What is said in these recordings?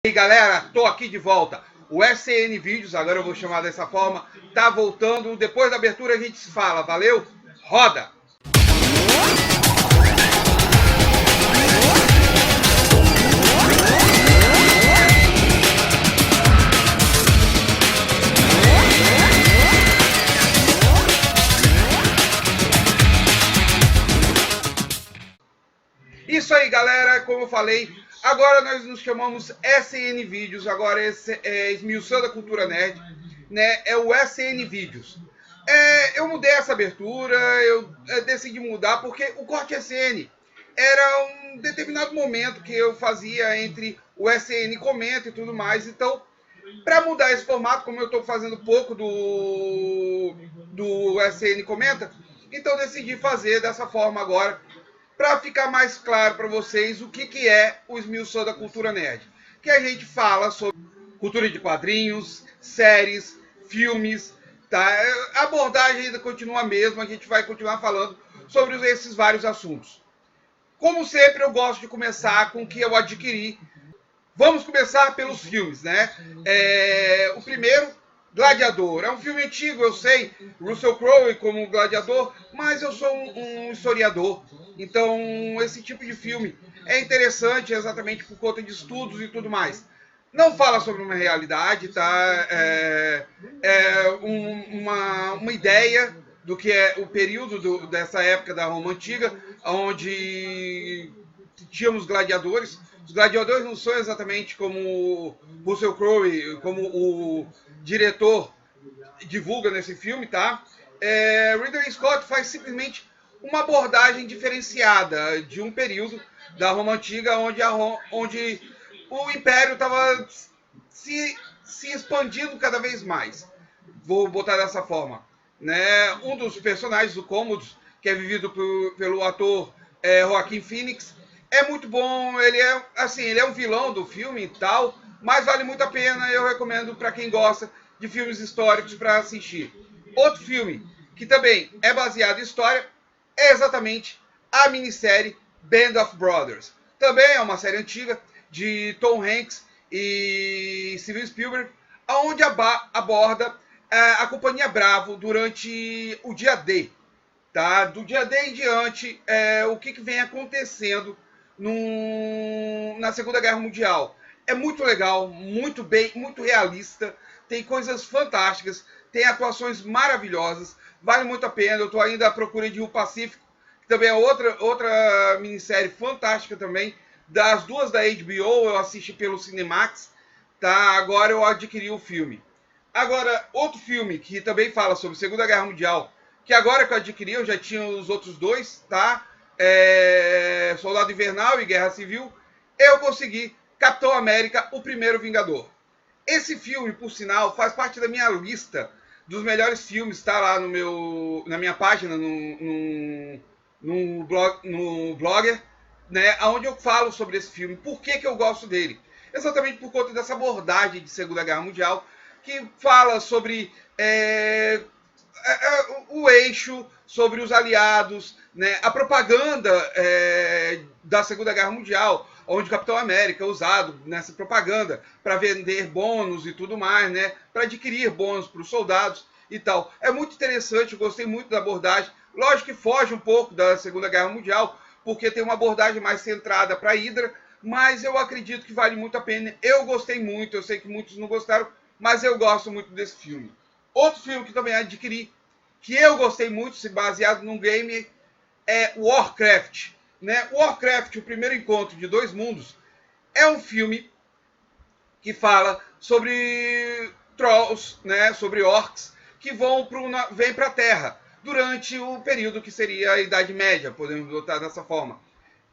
E aí galera, tô aqui de volta. O SN Vídeos, agora eu vou chamar dessa forma, tá voltando. Depois da abertura a gente se fala, valeu? Roda! Isso aí galera, como eu falei, agora nós nos chamamos SN Vídeos, agora esse é esmiuçando a cultura nerd, né? É o SN Vídeos. Eu mudei essa abertura, eu decidi mudar porque o Corte SN era um determinado momento que eu fazia entre o SN Comenta e tudo mais, então para mudar esse formato, como eu estou fazendo pouco do SN Comenta, então decidi fazer dessa forma agora, para ficar mais claro para vocês o que é o esmiuçando da cultura nerd. Que a gente fala sobre cultura de quadrinhos, séries, filmes, tá? A abordagem ainda continua a mesma, a gente vai continuar falando sobre esses vários assuntos. Como sempre, eu gosto de começar com o que eu adquiri. Vamos começar pelos filmes, né? O primeiro, Gladiador. É um filme antigo, eu sei, Russell Crowe como Gladiador, mas eu sou um historiador. Então, esse tipo de filme é interessante exatamente por conta de estudos e tudo mais. Não fala sobre uma realidade, tá? Uma ideia do que é o período dessa época da Roma Antiga, onde tínhamos gladiadores. Os gladiadores não são exatamente como Russell Crowe, como o diretor divulga nesse filme, tá? Ridley Scott faz simplesmente uma abordagem diferenciada de um período da Roma Antiga, onde o Império estava se expandindo cada vez mais. Vou botar dessa forma, né? Um dos personagens, o Commodus, que é vivido pelo ator Joaquin Phoenix, é muito bom. Ele é um vilão do filme e tal, mas vale muito a pena. Eu recomendo para quem gosta de filmes históricos para assistir. Outro filme que também é baseado em história é exatamente a minissérie Band of Brothers. Também é uma série antiga de Tom Hanks e Steven Spielberg, onde aborda a Companhia Bravo durante o dia D. Tá? Do dia D em diante, o que vem acontecendo na Segunda Guerra Mundial. É muito legal, muito bem, muito realista, tem coisas fantásticas, tem atuações maravilhosas, vale muito a pena. Eu estou ainda à procura de Rio Pacífico, que também é outra minissérie fantástica também, das duas da HBO, eu assisti pelo Cinemax, tá? Agora eu adquiri o filme. Agora, outro filme que também fala sobre Segunda Guerra Mundial, que agora que eu adquiri, eu já tinha os outros dois, tá? Soldado Invernal e Guerra Civil, eu consegui Capitão América, o Primeiro Vingador. Esse filme, por sinal, faz parte da minha lista dos melhores filmes, tá lá na minha página, no Blogger, né, onde eu falo sobre esse filme. Por que eu gosto dele? Exatamente por conta dessa abordagem de Segunda Guerra Mundial, que fala sobre o eixo, sobre os aliados, né? A propaganda da Segunda Guerra Mundial, onde o Capitão América é usado nessa propaganda para vender bônus e tudo mais, né? Para adquirir bônus para os soldados e tal. É muito interessante, eu gostei muito da abordagem. Lógico que foge um pouco da Segunda Guerra Mundial, porque tem uma abordagem mais centrada para a Hydra, mas eu acredito que vale muito a pena. Eu gostei muito, eu sei que muitos não gostaram, mas eu gosto muito desse filme. Outro filme que também adquiri, que eu gostei muito, se baseado num game, é Warcraft. Né? Warcraft, o primeiro encontro de dois mundos, é um filme que fala sobre trolls, né? Sobre orcs, que vêm para a Terra durante o período que seria a Idade Média, podemos botar dessa forma.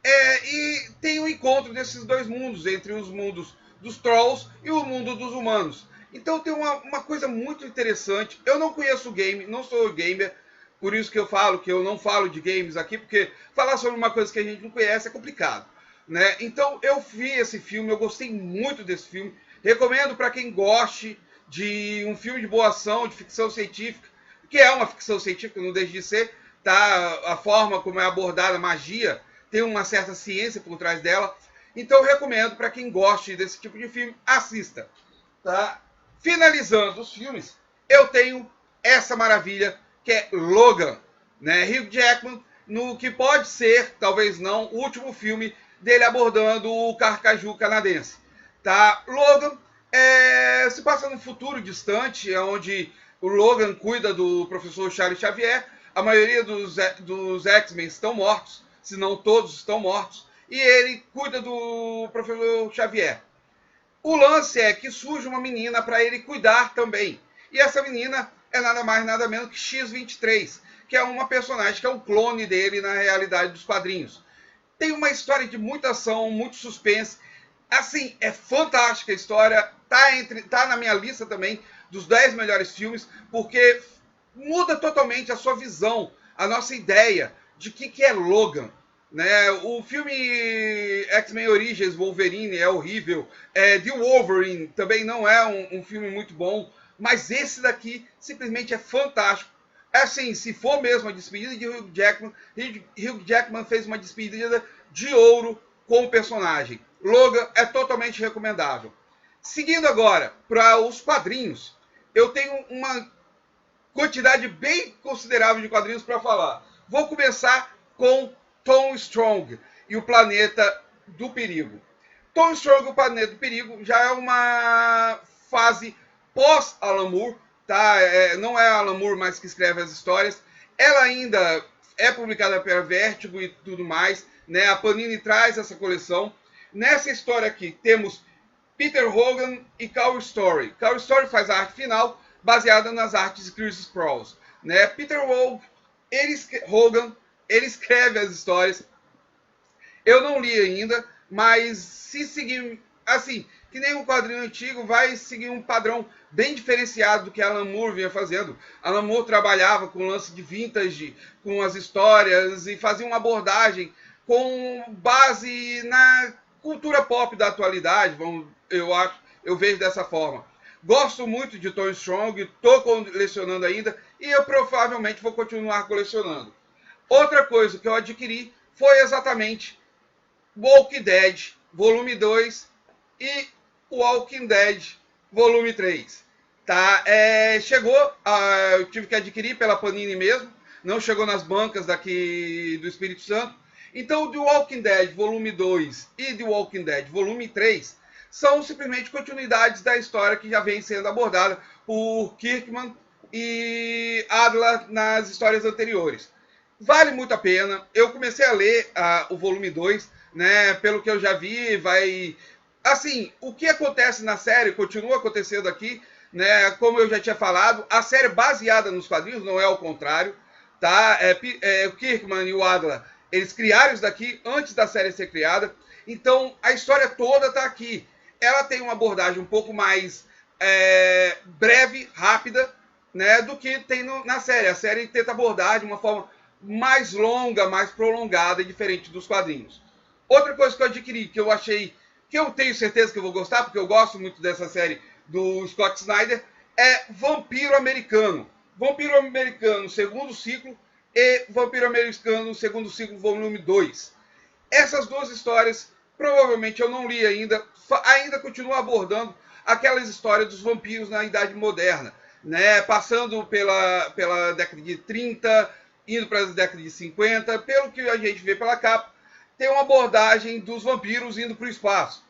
E tem um encontro desses dois mundos, entre os mundos dos trolls e o mundo dos humanos. Então tem uma coisa muito interessante. Eu não conheço o game, não sou gamer, por isso que eu falo que eu não falo de games aqui, porque falar sobre uma coisa que a gente não conhece é complicado, né? Então eu vi esse filme, eu gostei muito desse filme. Recomendo para quem goste de um filme de boa ação, de ficção científica, que é uma ficção científica, não deixa de ser, tá? A forma como é abordada a magia tem uma certa ciência por trás dela. Então eu recomendo para quem goste desse tipo de filme, assista. Tá? Finalizando os filmes, eu tenho essa maravilha que é Logan, né? Hugh Jackman, no que pode ser, talvez não, o último filme dele abordando o carcaju canadense. Tá? Logan se passa num futuro distante, onde o Logan cuida do professor Charles Xavier. A maioria dos X-Men estão mortos, se não todos estão mortos, e ele cuida do professor Xavier. O lance é que surge uma menina para ele cuidar também. E essa menina é nada mais nada menos que X-23, que é uma personagem que é um clone dele na realidade dos quadrinhos. Tem uma história de muita ação, muito suspense. Assim, é fantástica a história. Tá na minha lista também dos 10 melhores filmes, porque muda totalmente a sua visão, a nossa ideia de que é Logan. Né? O filme X-Men Origins Wolverine é horrível. The Wolverine também não é um filme muito bom. Mas esse daqui simplesmente é fantástico. Assim, se for mesmo a despedida de Hugh Jackman fez uma despedida de ouro com o personagem. Logan é totalmente recomendável. Seguindo agora para os quadrinhos, eu tenho uma quantidade bem considerável de quadrinhos para falar. Vou começar com Tom Strong e o Planeta do Perigo. Tom Strong e o Planeta do Perigo já é uma fase pós-Alan Moore, tá? Não é Alan Moore mais que escreve as histórias. Ela ainda é publicada pela Vertigo e tudo mais, né? A Panini traz essa coleção. Nessa história aqui temos Peter Hogan e Carl Story. Carl Story faz a arte final, baseada nas artes de Chris Sprouse. Né? Peter Hogan, ele escreve as histórias. Eu não li ainda, mas se seguir, assim, que nem um quadrinho antigo, vai seguir um padrão bem diferenciado do que Alan Moore vinha fazendo. Alan Moore trabalhava com lance de vintage, com as histórias, e fazia uma abordagem com base na cultura pop da atualidade, eu vejo dessa forma. Gosto muito de Tom Strong, estou colecionando ainda, e eu provavelmente vou continuar colecionando. Outra coisa que eu adquiri foi exatamente Walking Dead, volume 2 e Walking Dead, volume 3. Tá? Eu tive que adquirir pela Panini mesmo, não chegou nas bancas daqui do Espírito Santo. Então, The Walking Dead, volume 2 e The Walking Dead, volume 3, são simplesmente continuidades da história que já vem sendo abordada por Kirkman e Adler nas histórias anteriores. Vale muito a pena. Eu comecei a ler o volume 2, né? Pelo que eu já vi, vai... Assim, o que acontece na série continua acontecendo aqui, né? Como eu já tinha falado, a série é baseada nos quadrinhos, não é o contrário, tá? O Kirkman e o Adler, eles criaram isso daqui antes da série ser criada. Então, a história toda está aqui. Ela tem uma abordagem um pouco mais breve, rápida, né, do que tem na série. A série tenta abordar de uma forma mais longa, mais prolongada e diferente dos quadrinhos. Outra coisa que eu adquiri, que eu achei, que eu tenho certeza que eu vou gostar, porque eu gosto muito dessa série do Scott Snyder, é Vampiro Americano. Vampiro Americano, segundo ciclo, e Vampiro Americano, segundo ciclo, volume 2. Essas duas histórias, provavelmente eu não li ainda continuo abordando aquelas histórias dos vampiros na Idade Moderna, né? Passando pela década de 30, indo para as décadas de 50, pelo que a gente vê pela capa, tem uma abordagem dos vampiros indo para o espaço.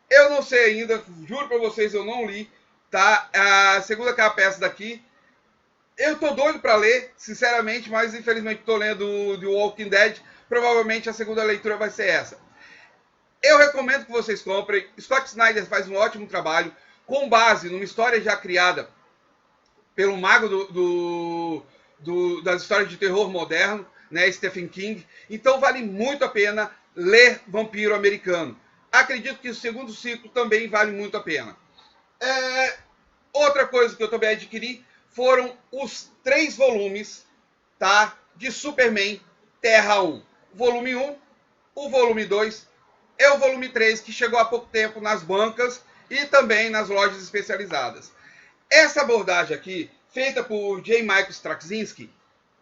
Eu não sei ainda, juro para vocês, eu não li, tá? A segunda capa é essa daqui. Eu tô doido para ler, sinceramente, mas infelizmente estou lendo The Walking Dead. Provavelmente a segunda leitura vai ser essa. Eu recomendo que vocês comprem. Scott Snyder faz um ótimo trabalho, com base numa história já criada pelo mago das histórias de terror moderno, né, Stephen King. Então vale muito a pena ler Vampiro Americano. Acredito que o segundo ciclo também vale muito a pena. Outra coisa que eu também adquiri foram os 3 volumes, tá, de Superman Terra 1. Volume 1, o volume 2 e o volume 3, que chegou há pouco tempo nas bancas e também nas lojas especializadas. Essa abordagem aqui, feita por J. Michael Straczynski,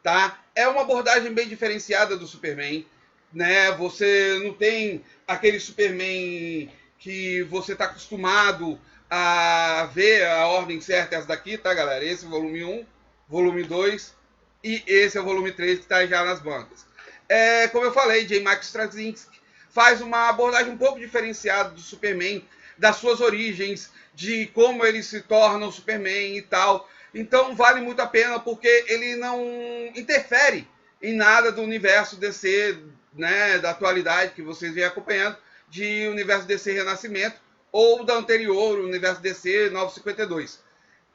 tá, é uma abordagem bem diferenciada do Superman. né? Você não tem aquele Superman que você está acostumado a ver a ordem certa, essa daqui, tá, galera? Esse é o volume 1, volume 2 e esse é o volume 3 que está já nas bancas. Como eu falei, J. Michael Straczynski faz uma abordagem um pouco diferenciada do Superman, das suas origens, de como ele se torna o Superman e tal. Então vale muito a pena porque ele não interfere em nada do universo DC, né, da atualidade que vocês vêm acompanhando, de universo DC Renascimento ou da anterior, o universo DC 952.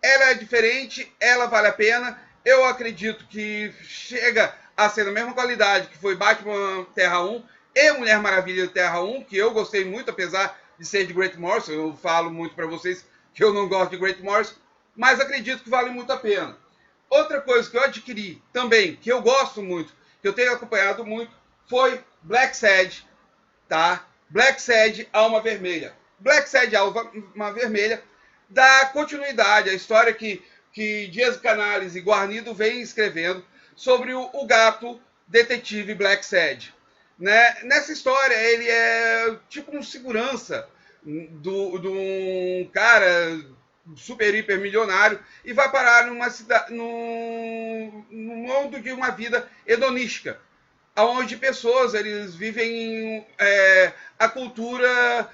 Ela é diferente, ela vale a pena. Eu acredito que chega a ser da mesma qualidade que foi Batman Terra 1 e Mulher Maravilha Terra 1, que eu gostei muito, apesar de ser de Grant Morrison. Eu falo muito para vocês que eu não gosto de Grant Morrison, mas acredito que vale muito a pena. Outra coisa que eu adquiri também, que eu gosto muito, que eu tenho acompanhado muito, foi Black Sad, tá? Black Sad, Alma Vermelha. Black Sad, Alma Vermelha dá continuidade à história que Dias Canales e Guarnido vem escrevendo sobre o gato detetive Black Sad. Né? Nessa história, ele é tipo um segurança de um cara super, hiper milionário e vai parar numa cidade, no mundo de uma vida hedonística, onde pessoas eles vivem a cultura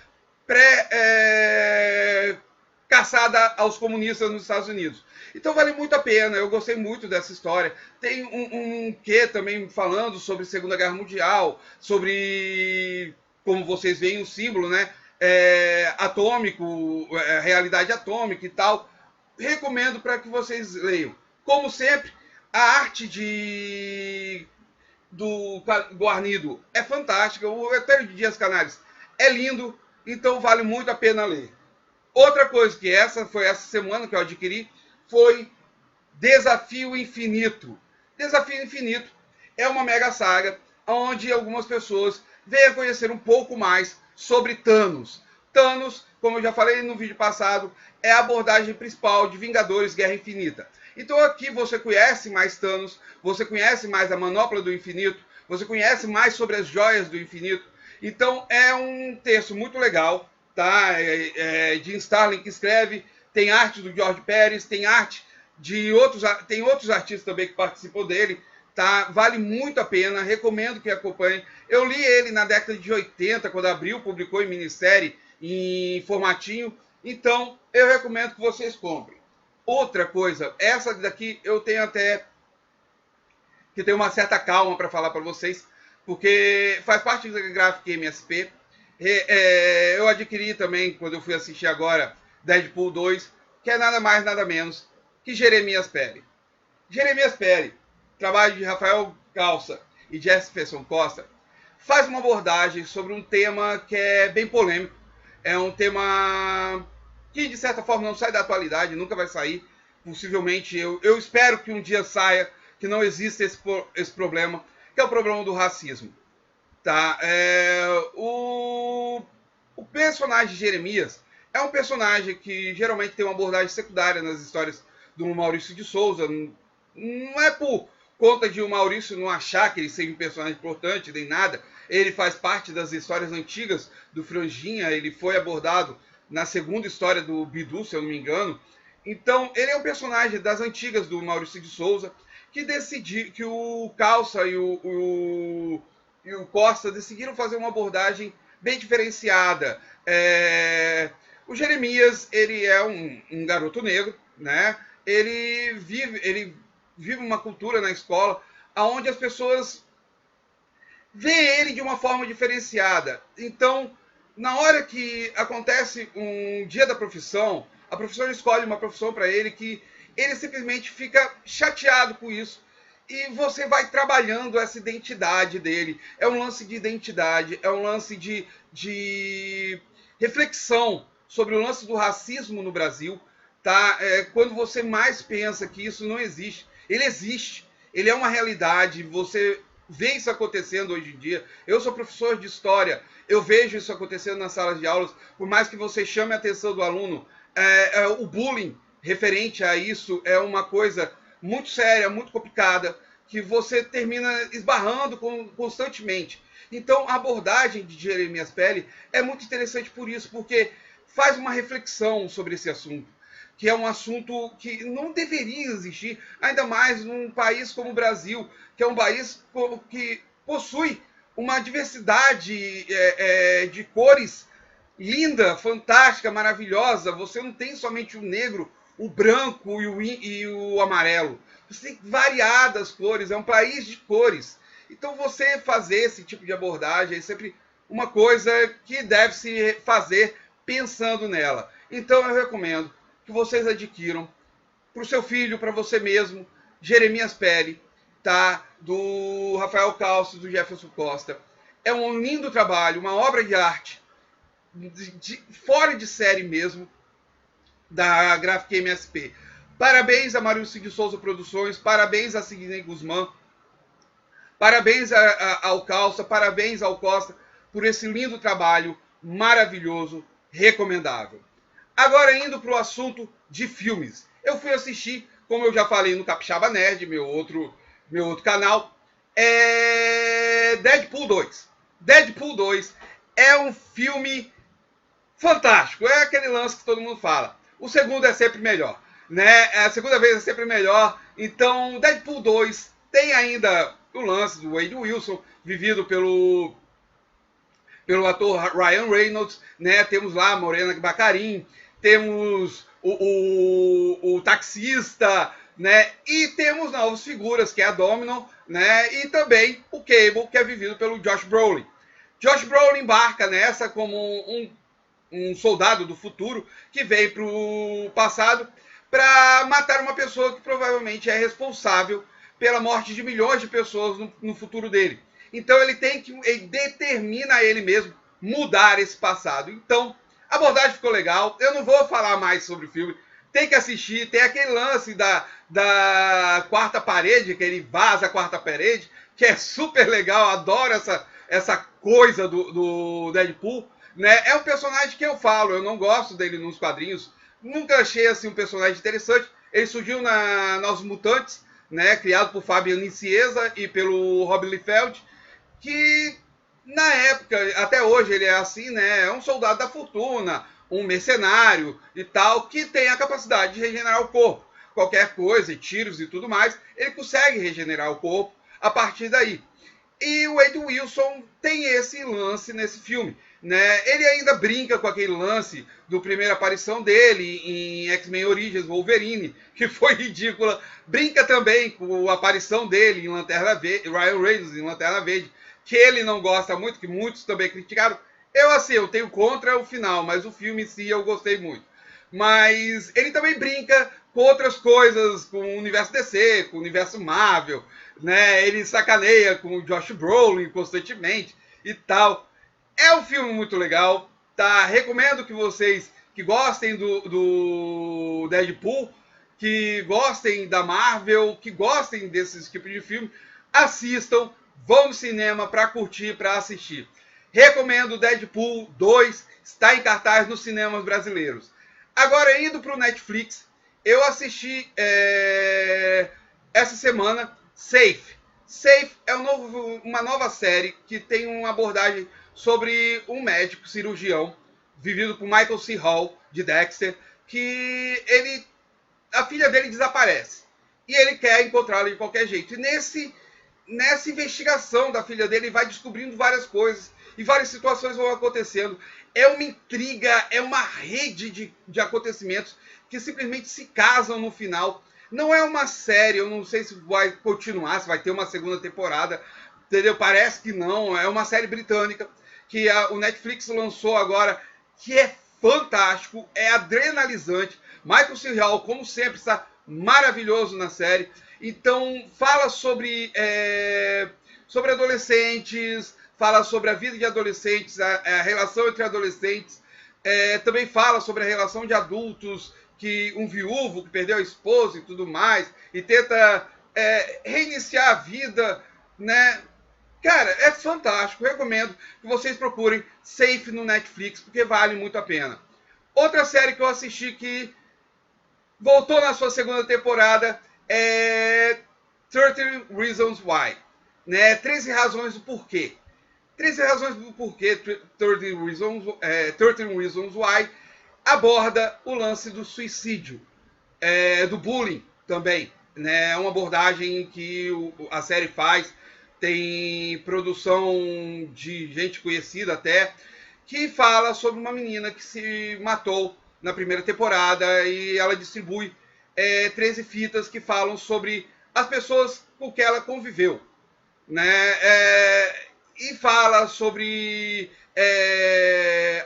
caçada aos comunistas nos Estados Unidos. Então vale muito a pena, eu gostei muito dessa história. Tem um quê também falando sobre Segunda Guerra Mundial, sobre, como vocês veem, o símbolo, né? Atômico, realidade atômica e tal. Recomendo para que vocês leiam. Como sempre, a arte do Guarnido é fantástica, o roteiro de Dias Canales é lindo, então vale muito a pena ler. Outra coisa que foi essa semana que eu adquiri foi Desafio Infinito. Desafio Infinito é uma mega saga onde algumas pessoas vêm a conhecer um pouco mais sobre Thanos. Thanos, como eu já falei no vídeo passado, é a abordagem principal de Vingadores Guerra Infinita. Então aqui você conhece mais Thanos, você conhece mais a Manopla do Infinito, você conhece mais sobre as joias do infinito. Então é um texto muito legal, tá? Jim Starlin que escreve, tem arte do George Pérez, tem arte de outros artistas também que participam dele, tá? Vale muito a pena, recomendo que acompanhem. Eu li ele na década de 80, quando a Abril publicou em minissérie, em formatinho, então eu recomendo que vocês comprem. Outra coisa, essa daqui eu tenho até que ter uma certa calma para falar para vocês, porque faz parte da Graphic MSP. Eu adquiri também, quando eu fui assistir agora, Deadpool 2, que é nada mais, nada menos que Jeremias Pérez. Jeremias Pérez, trabalho de Rafael Calça e Jefferson Costa, faz uma abordagem sobre um tema que é bem polêmico. É um tema que, de certa forma, não sai da atualidade, nunca vai sair. Possivelmente, eu espero que um dia saia, que não exista esse problema, que é o problema do racismo. Tá? O personagem Jeremias é um personagem que geralmente tem uma abordagem secundária nas histórias do Maurício de Souza. Não é por conta de o Maurício não achar que ele seja um personagem importante nem nada. Ele faz parte das histórias antigas do Franjinha. Ele foi abordado na segunda história do Bidu, se eu não me engano. Então, ele é um personagem das antigas do Maurício de Souza, que decidiu que o Calça e o Costa decidiram fazer uma abordagem bem diferenciada. O Jeremias, ele é um garoto negro, né? Ele vive uma cultura na escola onde as pessoas veem ele de uma forma diferenciada. Então, na hora que acontece um dia da profissão, a professora escolhe uma profissão para ele que ele simplesmente fica chateado com isso. E você vai trabalhando essa identidade dele. É um lance de identidade, é um lance de reflexão sobre o lance do racismo no Brasil. Tá? Quando você mais pensa que isso não existe, ele existe. Ele é uma realidade, você vê isso acontecendo hoje em dia. Eu sou professor de história, eu vejo isso acontecendo nas salas de aulas, por mais que você chame a atenção do aluno, o bullying referente a isso é uma coisa muito séria, muito complicada, que você termina esbarrando constantemente. Então, a abordagem de Jeremias Pelli é muito interessante por isso, porque faz uma reflexão sobre esse assunto, que é um assunto que não deveria existir, ainda mais num país como o Brasil, que é um país que possui uma diversidade de cores linda, fantástica, maravilhosa. Você não tem somente o negro, o branco e o amarelo. Você tem variadas cores, é um país de cores. Então você fazer esse tipo de abordagem é sempre uma coisa que deve se fazer pensando nela. Então eu recomendo que vocês adquiram para o seu filho, para você mesmo, Jeremias Pelli, tá? Do Rafael Calços, do Jefferson Costa. É um lindo trabalho, uma obra de arte, fora de série mesmo, da Graphic MSP. Parabéns a Marilce de Souza Produções, parabéns a Sidney Guzmán, parabéns ao Calça, parabéns ao Costa por esse lindo trabalho, maravilhoso, recomendável. Agora indo para o assunto de filmes. Eu fui assistir, como eu já falei no Capixaba Nerd, meu outro canal, Deadpool 2. Deadpool 2 é um filme fantástico, é aquele lance que todo mundo fala. O segundo é sempre melhor, né? A segunda vez é sempre melhor. Então, Deadpool 2 tem ainda o lance do Wade Wilson, vivido pelo ator Ryan Reynolds, né? Temos lá a Morena Baccarin, temos o taxista, né? E temos novas figuras, que é a Domino, né? E também o Cable, que é vivido pelo Josh Brolin. Josh Brolin embarca nessa como um soldado do futuro que vem para o passado para matar uma pessoa que provavelmente é responsável pela morte de milhões de pessoas no futuro dele. Então ele determina ele mesmo mudar esse passado. Então a abordagem ficou legal. Eu não vou falar mais sobre o filme. Tem que assistir. Tem aquele lance da quarta parede, que ele vaza a quarta parede, que é super legal. Adoro essa coisa do Deadpool. Né? É um personagem que eu falo, eu não gosto dele nos quadrinhos, nunca achei assim um personagem interessante. Ele surgiu nos Mutantes, né? Criado por Fabian Nicieza e pelo Rob Liefeld, que na época, até hoje ele é assim, né? É um soldado da fortuna, um mercenário e tal, que tem a capacidade de regenerar o corpo. Qualquer coisa, tiros e tudo mais, ele consegue regenerar o corpo a partir daí. E o Wade Wilson tem esse lance nesse filme, né? Ele ainda brinca com aquele lance do primeira aparição dele em X-Men Origins Wolverine, que foi ridícula. Brinca também com a aparição dele em Lanterna Verde, Ryan Reynolds em Lanterna Verde, que ele não gosta muito, que muitos também criticaram. Eu tenho contra o final, mas o filme em si eu gostei muito. Mas ele também brinca com outras coisas, com o universo DC, com o universo Marvel, né? Ele sacaneia com o Josh Brolin constantemente e tal. É um filme muito legal, tá? Recomendo que vocês que gostem do Deadpool, que gostem da Marvel, que gostem desses tipos de filme, assistam, vão no cinema para curtir, para assistir. Recomendo Deadpool 2, está em cartaz nos cinemas brasileiros. Agora, indo para o Netflix, eu assisti essa semana Safe. Safe é uma nova série que tem uma abordagem sobre um médico cirurgião, vivido por Michael C. Hall, de Dexter, que a filha dele desaparece. E ele quer encontrá-la de qualquer jeito. E nessa investigação da filha dele, ele vai descobrindo várias coisas e várias situações vão acontecendo. É uma intriga, é uma rede de acontecimentos que simplesmente se casam no final. Não é uma série, eu não sei se vai continuar, se vai ter uma segunda temporada, entendeu? Parece que não, é uma série britânica que o Netflix lançou agora, que é fantástico, é adrenalizante. Michael C. Hall, como sempre, está maravilhoso na série. Então, fala sobre adolescentes, fala sobre a vida de adolescentes, a relação entre adolescentes, também fala sobre a relação de adultos, que um viúvo que perdeu a esposa e tudo mais, e tenta reiniciar a vida, né? Cara, é fantástico, recomendo que vocês procurem Safe no Netflix, porque vale muito a pena. Outra série que eu assisti que voltou na sua segunda temporada é 13 Reasons Why, né? 13 razões do porquê. 13 razões do porquê 13 Reasons Why aborda o lance do suicídio, do bullying também, né? É uma abordagem que a série faz, tem produção de gente conhecida até, que fala sobre uma menina que se matou na primeira temporada e ela distribui 13 fitas que falam sobre as pessoas com que ela conviveu, né? E fala sobre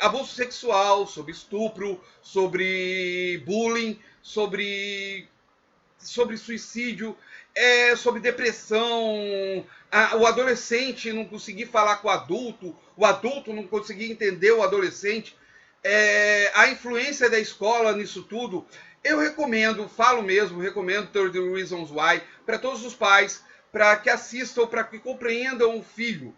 abuso sexual, sobre estupro, sobre bullying, sobre suicídio, sobre depressão, o adolescente não conseguir falar com o adulto não conseguir entender o adolescente, a influência da escola nisso tudo. Eu recomendo, recomendo 13 Reasons Why para todos os pais, para que assistam, para que compreendam o filho.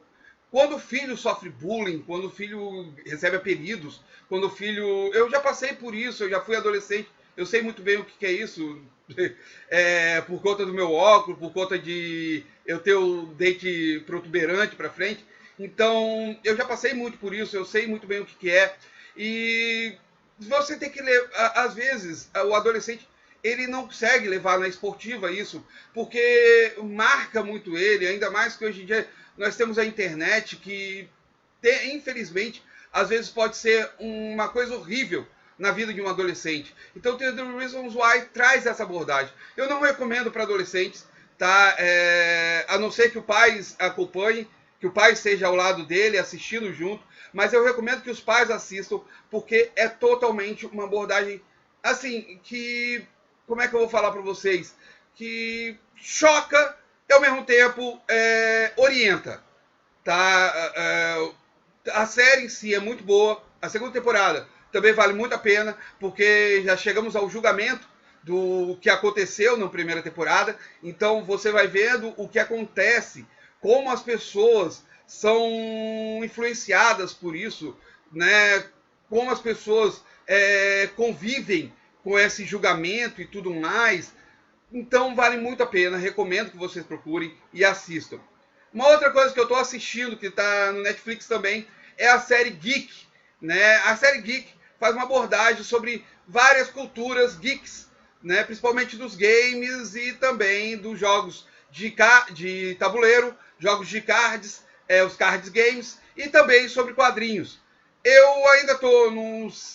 Quando o filho sofre bullying, quando o filho recebe apelidos, quando o filho... Eu já passei por isso, eu já fui adolescente, eu sei muito bem o que é isso, por conta do meu óculos, por conta de eu ter o dente protuberante para frente. Então, eu já passei muito por isso, eu sei muito bem o que é. E você tem que ler, às vezes, o adolescente, ele não consegue levar na esportiva isso, porque marca muito ele, ainda mais que hoje em dia nós temos a internet que, infelizmente, às vezes pode ser uma coisa horrível na vida de um adolescente. Então, The Reasons Why traz essa abordagem. Eu não recomendo para adolescentes, tá? A não ser que o pai acompanhe, que o pai esteja ao lado dele, assistindo junto, mas eu recomendo que os pais assistam, porque é totalmente uma abordagem, assim, que... Como é que eu vou falar para vocês? Que choca e, ao mesmo tempo, orienta. Tá? A série em si é muito boa. A segunda temporada também vale muito a pena, porque já chegamos ao julgamento do que aconteceu na primeira temporada. Então, você vai vendo o que acontece, como as pessoas são influenciadas por isso, né? Como as pessoas convivem com esse julgamento e tudo mais. Então vale muito a pena, recomendo que vocês procurem e assistam. Uma outra coisa que eu estou assistindo, que está no Netflix também, é a série Geek, né? A série Geek faz uma abordagem sobre várias culturas geeks, né? Principalmente dos games e também dos jogos de tabuleiro, jogos de cards, os cards games, e também sobre quadrinhos. Eu ainda estou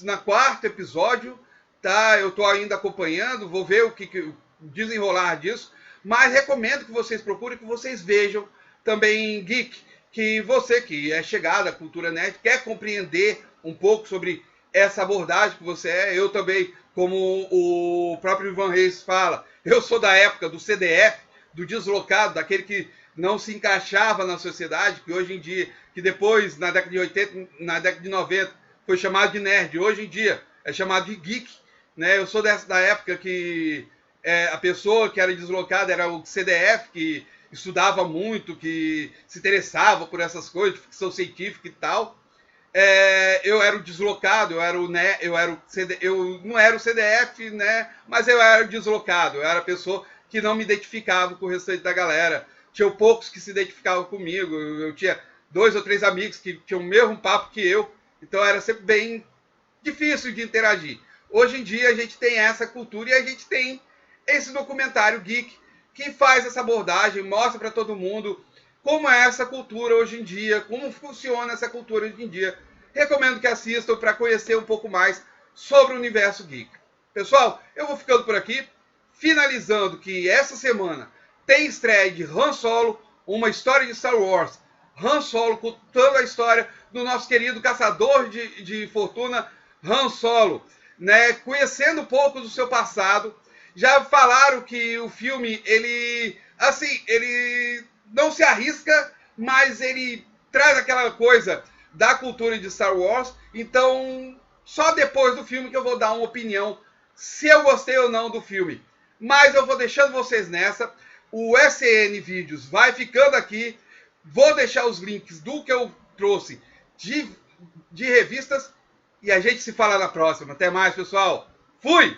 na quarto episódio, tá? Eu estou ainda acompanhando, vou ver o que desenrolar disso, mas recomendo que vocês procurem, que vocês vejam também Geek, que você que é chegado à cultura nerd, quer compreender um pouco sobre essa abordagem que você eu também, como o próprio Ivan Reis fala, eu sou da época do CDF, do deslocado, daquele que não se encaixava na sociedade, que hoje em dia, que depois, na década de 80, na década de 90, foi chamado de nerd, hoje em dia é chamado de geek, né? Eu sou da época que a pessoa que era deslocada era o CDF, que estudava muito, que se interessava por essas coisas, de ficção científica e tal. Eu era o deslocado, eu não era o CDF, né? Mas eu era o deslocado, eu era a pessoa que não me identificava com o restante da galera. Tinha poucos que se identificavam comigo, eu tinha 2 ou 3 amigos que tinham o mesmo papo que eu, então era sempre bem difícil de interagir. Hoje em dia a gente tem essa cultura e a gente tem esse documentário Geek que faz essa abordagem, mostra para todo mundo como é essa cultura hoje em dia, como funciona essa cultura hoje em dia. Recomendo que assistam para conhecer um pouco mais sobre o universo geek. Pessoal, eu vou ficando por aqui, finalizando que essa semana tem estreia de Han Solo, uma história de Star Wars. Han Solo contando a história do nosso querido caçador de fortuna, Han Solo, né? Conhecendo um pouco do seu passado. Já falaram que o filme, ele não se arrisca, mas ele traz aquela coisa da cultura de Star Wars. Então, só depois do filme que eu vou dar uma opinião se eu gostei ou não do filme. Mas eu vou deixando vocês nessa. O SN Vídeos vai ficando aqui. Vou deixar os links do que eu trouxe de revistas. E a gente se fala na próxima. Até mais, pessoal. Fui!